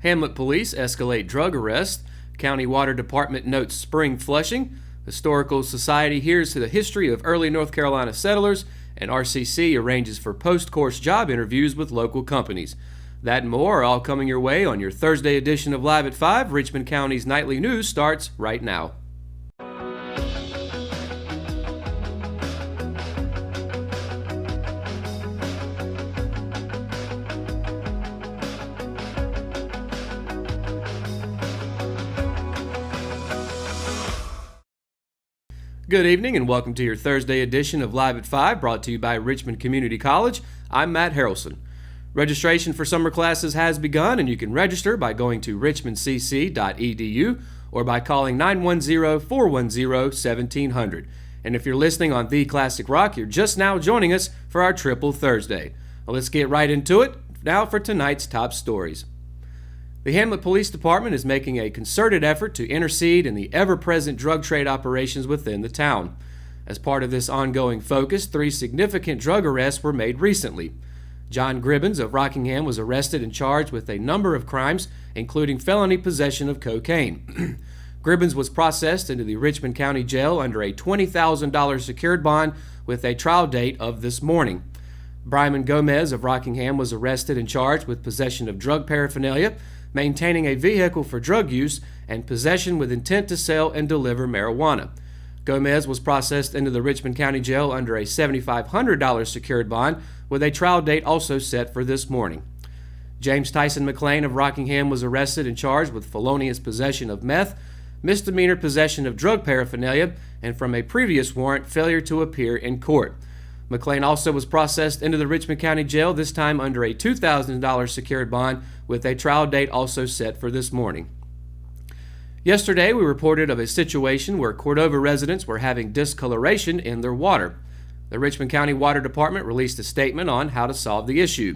Hamlet Police escalate drug arrest. County Water Department notes spring flushing. Historical Society hears the history of early North Carolina settlers. And RCC arranges for post-course job interviews with local companies. That and more are all coming your way on your Thursday edition of Live at 5. Richmond County's nightly news starts right now. Good evening and welcome to your Thursday edition of Live at 5, brought to you by Richmond Community College. I'm Matt Harrelson. Registration for summer classes has begun, and you can register by going to richmondcc.edu or by calling 910-410-1700. And if you're listening on The Classic Rock, you're just now joining us for our Triple Thursday. Well, let's get right into it now for tonight's top stories. The Hamlet Police Department is making a concerted effort to intercede in the ever-present drug trade operations within the town. As part of this ongoing focus, 3 significant drug arrests were made recently. John Gribbins of Rockingham was arrested and charged with a number of crimes, including felony possession of cocaine. Gribbins was processed into the Richmond County Jail under a $20,000 secured bond with a trial date of this morning. Bryman Gomez of Rockingham was arrested and charged with possession of drug paraphernalia, maintaining a vehicle for drug use, and possession with intent to sell and deliver marijuana. Gomez was processed into the Richmond County Jail under a $7,500 secured bond, with a trial date also set for this morning. James Tyson McLean of Rockingham was arrested and charged with felonious possession of meth, misdemeanor possession of drug paraphernalia, and from a previous warrant, failure to appear in court. McLean also was processed into the Richmond County Jail, this time under a $2,000 secured bond, with a trial date also set for this morning. Yesterday, we reported of a situation where Cordova residents were having discoloration in their water. The Richmond County Water Department released a statement on how to solve the issue.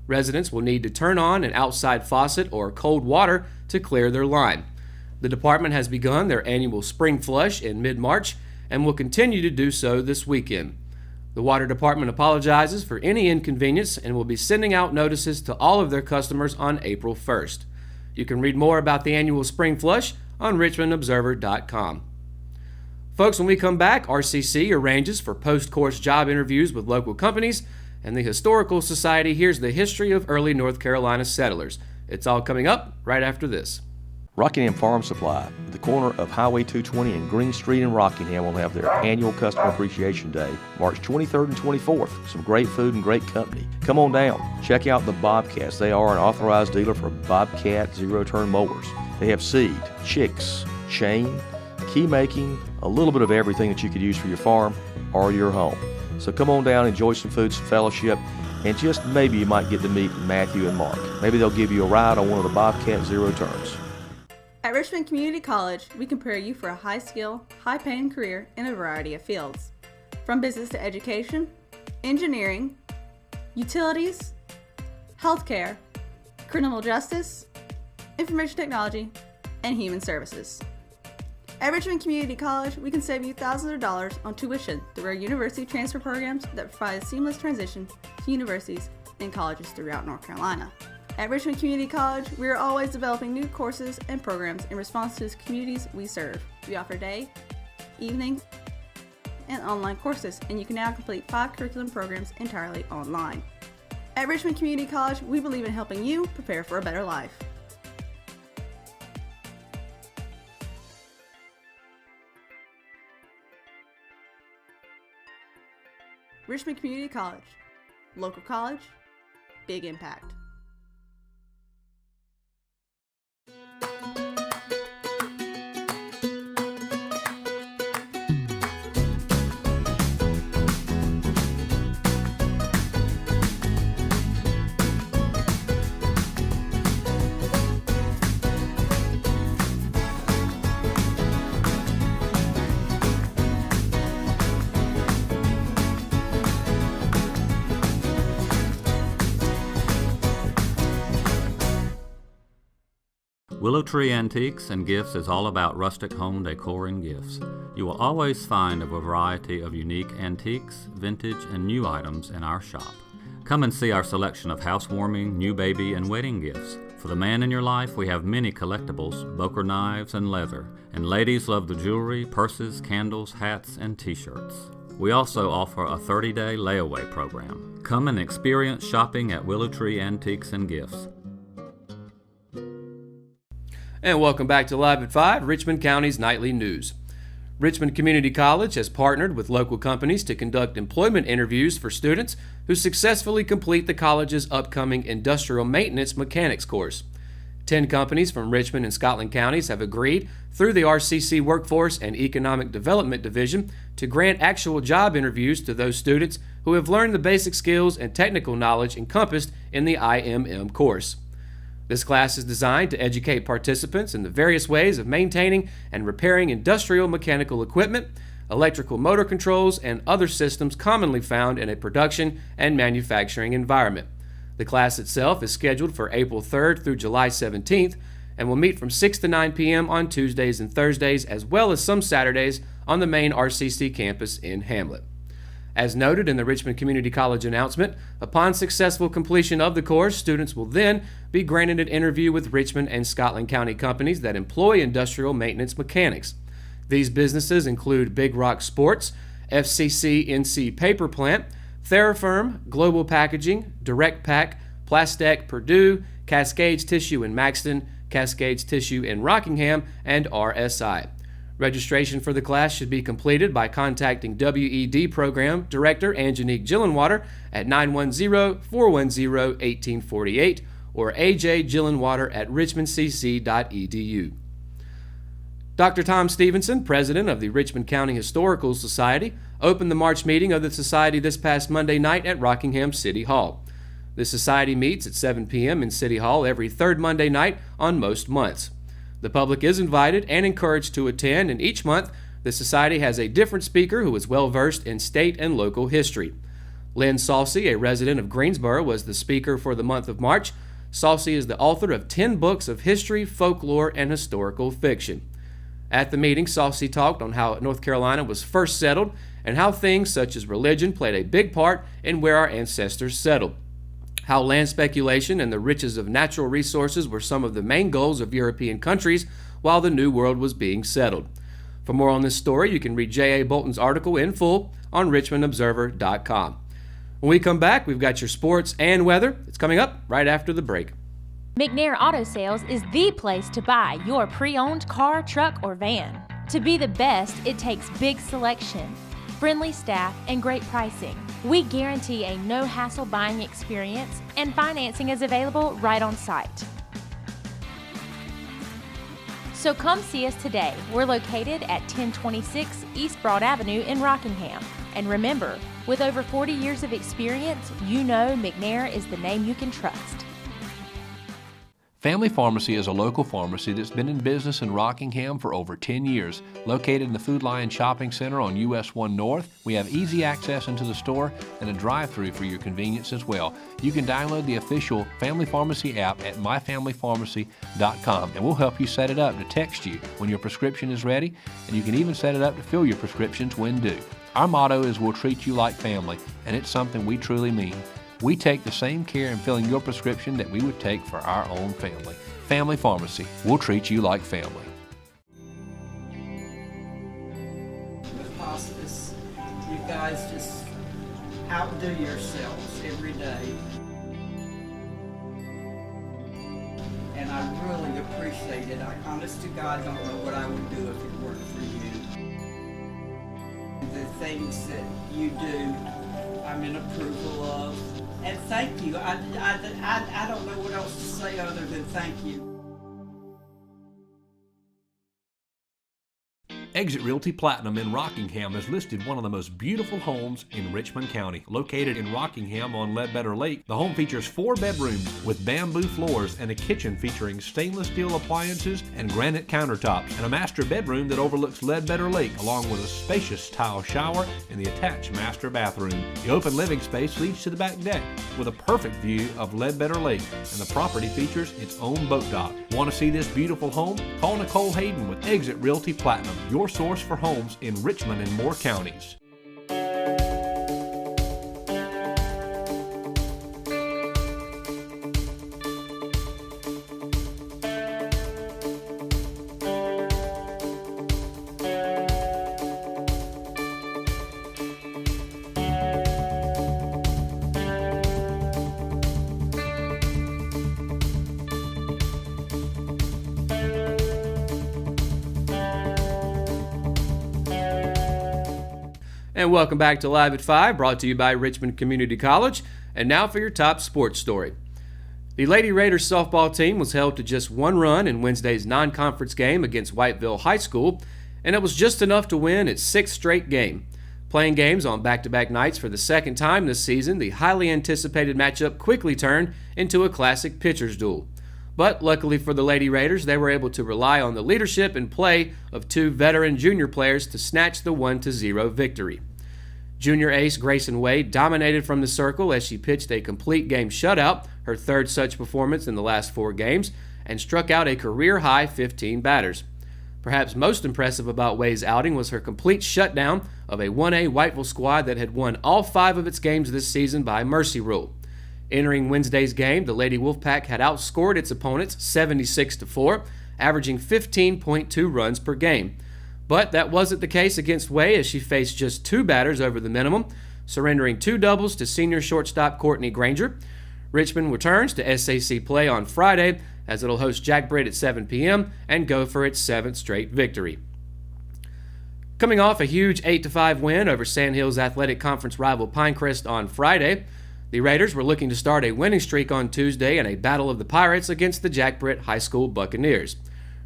Residents will need to turn on an outside faucet or cold water to clear their line. The department has begun their annual spring flush in mid-March and will continue to do so this weekend. The Water Department apologizes for any inconvenience and will be sending out notices to all of their customers on April 1st. You can read more about the annual spring flush on richmondobserver.com. Folks, when we come back, RCC arranges for post-course job interviews with local companies, and the Historical Society hears the history of early North Carolina settlers. It's all coming up right after this. Rockingham Farm Supply, at the corner of Highway 220 and Green Street in Rockingham, will have their annual Customer Appreciation Day, March 23rd and 24th. Some great food and great company. Come on down. Check out the Bobcats. They are an authorized dealer for Bobcat zero-turn mowers. They have seed, chicks, chain, key making, a little bit of everything that you could use for your farm or your home. So come on down, enjoy some food, some fellowship, and just maybe you might get to meet Matthew and Mark. Maybe they'll give you a ride on one of the Bobcat zero-turns. At Richmond Community College, we can prepare you for a high-skill, high-paying career in a variety of fields. From business to education, engineering, utilities, healthcare, criminal justice, information technology, and human services. At Richmond Community College, we can save you thousands of dollars on tuition through our university transfer programs that provide a seamless transition to universities and colleges throughout North Carolina. At Richmond Community College, we are always developing new courses and programs in response to the communities we serve. We offer day, evening, and online courses, and you can now complete 5 curriculum programs entirely online. At Richmond Community College, we believe in helping you prepare for a better life. Richmond Community College. Local college, big impact. Willow Tree Antiques and Gifts is all about rustic home decor and gifts. You will always find a variety of unique antiques, vintage, and new items in our shop. Come and see our selection of housewarming, new baby, and wedding gifts. For the man in your life, we have many collectibles, Boker knives and leather, and ladies love the jewelry, purses, candles, hats, and t-shirts. We also offer a 30-day layaway program. Come and experience shopping at Willow Tree Antiques and Gifts. And welcome back to Live at 5, Richmond County's nightly news. Richmond Community College has partnered with local companies to conduct employment interviews for students who successfully complete the college's upcoming Industrial Maintenance Mechanics course. 10 companies from Richmond and Scotland counties have agreed through the RCC Workforce and Economic Development Division to grant actual job interviews to those students who have learned the basic skills and technical knowledge encompassed in the IMM course. This class is designed to educate participants in the various ways of maintaining and repairing industrial mechanical equipment, electrical motor controls, and other systems commonly found in a production and manufacturing environment. The class itself is scheduled for April 3rd through July 17th and will meet from 6 to 9 p.m. on Tuesdays and Thursdays, as well as some Saturdays on the main RCC campus in Hamlet. As noted in the Richmond Community College announcement, upon successful completion of the course, students will then be granted an interview with Richmond and Scotland County companies that employ industrial maintenance mechanics. These businesses include Big Rock Sports, FCC NC Paper Plant, TheraFirm, Global Packaging, Direct Pack, Plastec Purdue, Cascades Tissue in Maxton, Cascades Tissue in Rockingham, and RSI. Registration for the class should be completed by contacting WED Program Director Angenique Gillenwater at 910-410-1848 or ajgillenwater at richmondcc.edu. Dr. Tom Stevenson, president of the Richmond County Historical Society, opened the March meeting of the Society this past Monday night at Rockingham City Hall. The Society meets at 7 p.m. in City Hall every third Monday night on most months. The public is invited and encouraged to attend, and each month the Society has a different speaker who is well versed in state and local history. Lynn Salsey, a resident of Greensboro, was the speaker for the month of March. Salsey is the author of 10 books of history, folklore, and historical fiction. At the meeting, Salsey talked on how North Carolina was first settled and how things such as religion played a big part in where our ancestors settled. How land speculation and the riches of natural resources were some of the main goals of European countries while the New World was being settled. For more on this story, you can read J.A. Bolton's article in full on richmondobserver.com. When we come back, we've got your sports and weather. It's coming up right after the break. McNair Auto Sales is the place to buy your pre-owned car, truck, or van. To be the best, it takes big selection, friendly staff, and great pricing. We guarantee a no-hassle buying experience, and financing is available right on site. So come see us today. We're located at 1026 East Broad Avenue in Rockingham. And remember, with over 40 years of experience, you know McNair is the name you can trust. Family Pharmacy is a local pharmacy that's been in business in Rockingham for over 10 years. Located in the Food Lion Shopping Center on US 1 North, we have easy access into the store and a drive-thru for your convenience as well. You can download the official Family Pharmacy app at myfamilypharmacy.com, and we'll help you set it up to text you when your prescription is ready, and you can even set it up to fill your prescriptions when due. Our motto is we'll treat you like family, and it's something we truly mean. We take the same care in filling your prescription that we would take for our own family. Family Pharmacy, we'll treat you like family. With hospice, you guys just outdo yourselves every day. And I really appreciate it. I honest to God don't know what I would do if it weren't for you. The things that you do, I'm in approval of. And thank you. I don't know what else to say other than thank you. Exit Realty Platinum in Rockingham has listed one of the most beautiful homes in Richmond County. Located in Rockingham on Ledbetter Lake, the home features 4 bedrooms with bamboo floors and a kitchen featuring stainless steel appliances and granite countertops, and a master bedroom that overlooks Ledbetter Lake, along with a spacious tile shower and the attached master bathroom. The open living space leads to the back deck with a perfect view of Ledbetter Lake, and the property features its own boat dock. Want to see this beautiful home? Call Nicole Hayden with Exit Realty Platinum, your source for homes in Richmond and Moore counties. And welcome back to Live at 5, brought to you by Richmond Community College. And now for your top sports story. The Lady Raiders softball team was held to just one run in Wednesday's non-conference game against Whiteville High School, and it was just enough to win its sixth straight game. Playing games on back-to-back nights for the second time this season, the highly anticipated matchup quickly turned into a classic pitcher's duel. But luckily for the Lady Raiders, they were able to rely on the leadership and play of two veteran junior players to snatch the 1-0 victory. Junior ace Grayson Wade dominated from the circle as she pitched a complete game shutout, her third such performance in the last 4 games, and struck out a career-high 15 batters. Perhaps most impressive about Wade's outing was her complete shutdown of a 1A Whiteville squad that had won all 5 of its games this season by mercy rule. Entering Wednesday's game, the Lady Wolfpack had outscored its opponents 76-4, averaging 15.2 runs per game. But that wasn't the case against Way as she faced just 2 batters over the minimum, surrendering 2 doubles to senior shortstop Courtney Granger. Richmond returns to SAC play on Friday as it'll host Jack Britt at 7 p.m. and go for its 7th straight victory. Coming off a huge 8-5 win over Sandhills Athletic Conference rival Pinecrest on Friday, the Raiders were looking to start a winning streak on Tuesday in a battle of the Pirates against the Jack Britt High School Buccaneers.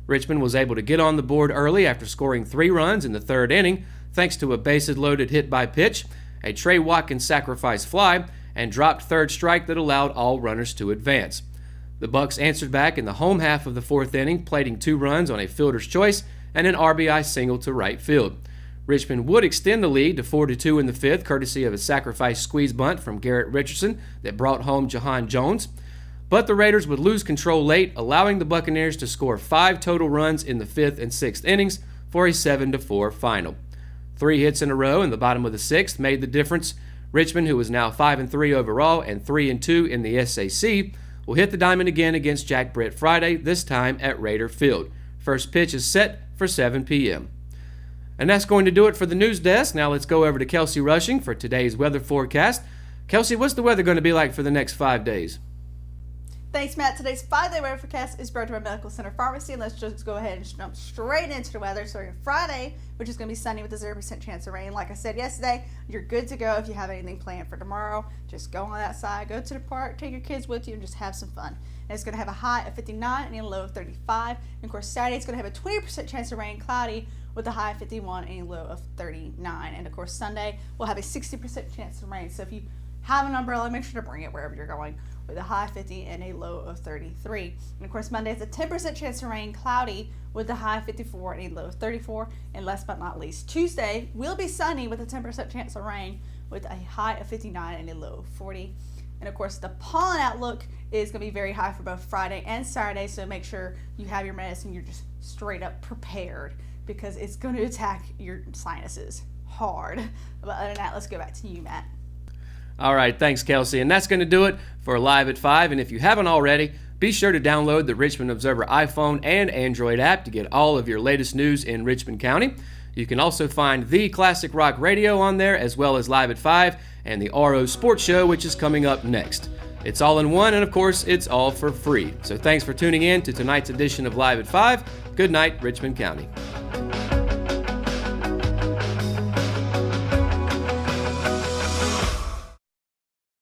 Richmond was able to get on the board early after scoring 3 runs in the 3rd inning thanks to a bases-loaded hit by pitch, a Trey Watkins sacrifice fly, and dropped 3rd strike that allowed all runners to advance. The Bucs answered back in the home half of the 4th inning, plating 2 runs on a fielder's choice and an RBI single to right field. Richmond would extend the lead to 4-2 in the 5th, courtesy of a sacrifice squeeze bunt from Garrett Richardson that brought home Jahan Jones. But the Raiders would lose control late, allowing the Buccaneers to score 5 total runs in the 5th and 6th innings for a 7-4 final. 3 hits in a row in the bottom of the 6th made the difference. Richmond, who is now 5-3 overall and 3-2 in the SAC, will hit the diamond again against Jack Britt Friday, this time at Raider Field. First pitch is set for 7 p.m. And that's going to do it for the news desk. Now let's go over to Kelsey Rushing for today's weather forecast. Kelsey, what's the weather going to be like for the next 5 days? Thanks, Matt. Today's 5-day weather forecast is brought to you by Medical Center Pharmacy. Let's just go ahead and jump straight into the weather. Starting Friday, which is going to be sunny with a 0% chance of rain. Like I said yesterday, you're good to go if you have anything planned for tomorrow. Just go on outside, go to the park, take your kids with you, and just have some fun. And it's going to have a high of 59 and a low of 35. And of course, Saturday it's going to have a 20% chance of rain, cloudy, with a high of 51 and a low of 39. And of course, Sunday we'll have a 60% chance of rain. So if you have an umbrella, make sure to bring it wherever you're going, with a high of 50 and a low of 33. And of course, Monday is a 10% chance of rain, cloudy, with a high of 54 and a low of 34. And last but not least, Tuesday will be sunny with a 10% chance of rain, with a high of 59 and a low of 40. And of course, the pollen outlook is going to be very high for both Friday and Saturday, so make sure you have your medicine. You're just straight up prepared, because it's going to attack your sinuses hard. But other than that, let's go back to you, Matt. All right, thanks, Kelsey. And that's going to do it for Live at 5. And if you haven't already, be sure to download the Richmond Observer iPhone and Android app to get all of your latest news in Richmond County. You can also find the Classic Rock Radio on there, as well as Live at 5 and the RO Sports Show, which is coming up next. It's all in one, and of course, it's all for free. So thanks for tuning in to tonight's edition of Live at 5. Good night, Richmond County.